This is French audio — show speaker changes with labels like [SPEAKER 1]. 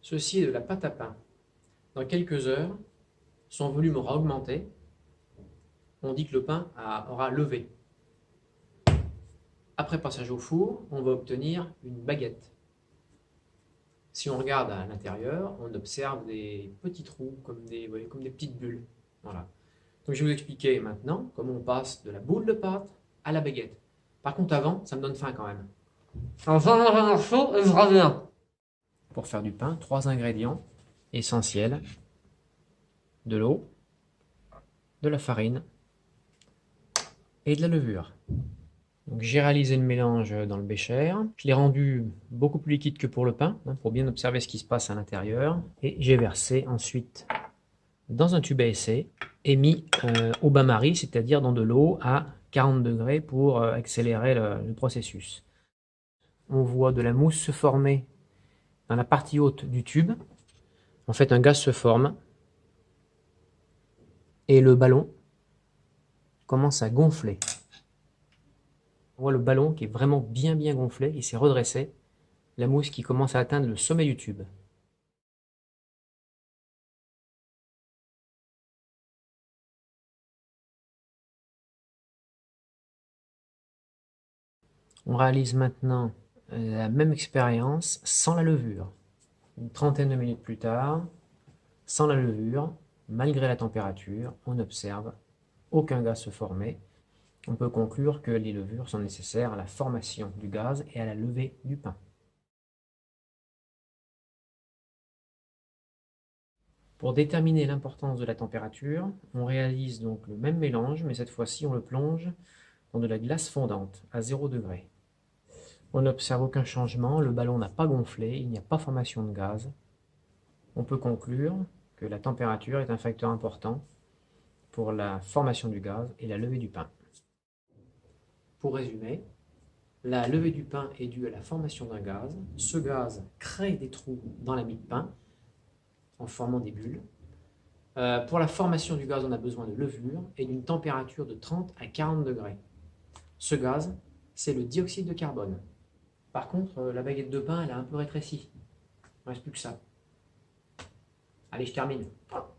[SPEAKER 1] Ceci est de la pâte à pain. Dans quelques heures, son volume aura augmenté. On dit que le pain aura levé. Après passage au four, on va obtenir une baguette. Si on regarde à l'intérieur, on observe des petits trous, comme des petites bulles. Voilà. Donc je vais vous expliquer maintenant comment on passe de la boule de pâte à la baguette. Par contre avant, ça me donne faim quand même. Alors j'en mange un morceau et je reviens. Pour faire du pain, 3 ingrédients essentiels. De l'eau, de la farine et de la levure. Donc j'ai réalisé le mélange dans le bécher. Je l'ai rendu beaucoup plus liquide que pour le pain, pour bien observer ce qui se passe à l'intérieur. Et j'ai versé ensuite dans un tube à essai et mis au bain-marie, c'est-à-dire dans de l'eau à 40 degrés pour accélérer le processus. On voit de la mousse se former dans la partie haute du tube. En fait, un gaz se forme et le ballon commence à gonfler. On voit le ballon qui est vraiment bien gonflé, il s'est redressé. La mousse qui commence à atteindre le sommet du tube. On réalise maintenant la même expérience sans la levure. Une trentaine de minutes plus tard, sans la levure, malgré la température, on observe aucun gaz se former. On peut conclure que les levures sont nécessaires à la formation du gaz et à la levée du pain. Pour déterminer l'importance de la température, on réalise donc le même mélange, mais cette fois-ci on le plonge dans de la glace fondante à 0 degré. On n'observe aucun changement, le ballon n'a pas gonflé, il n'y a pas formation de gaz. On peut conclure que la température est un facteur important pour la formation du gaz et la levée du pain. Pour résumer, la levée du pain est due à la formation d'un gaz. Ce gaz crée des trous dans la mie de pain en formant des bulles. Pour la formation du gaz, on a besoin de levure et d'une température de 30 à 40 degrés. Ce gaz, c'est le dioxyde de carbone. Par contre, la baguette de pain, elle a un peu rétréci. Il ne reste plus que ça. Allez, je termine. Hop.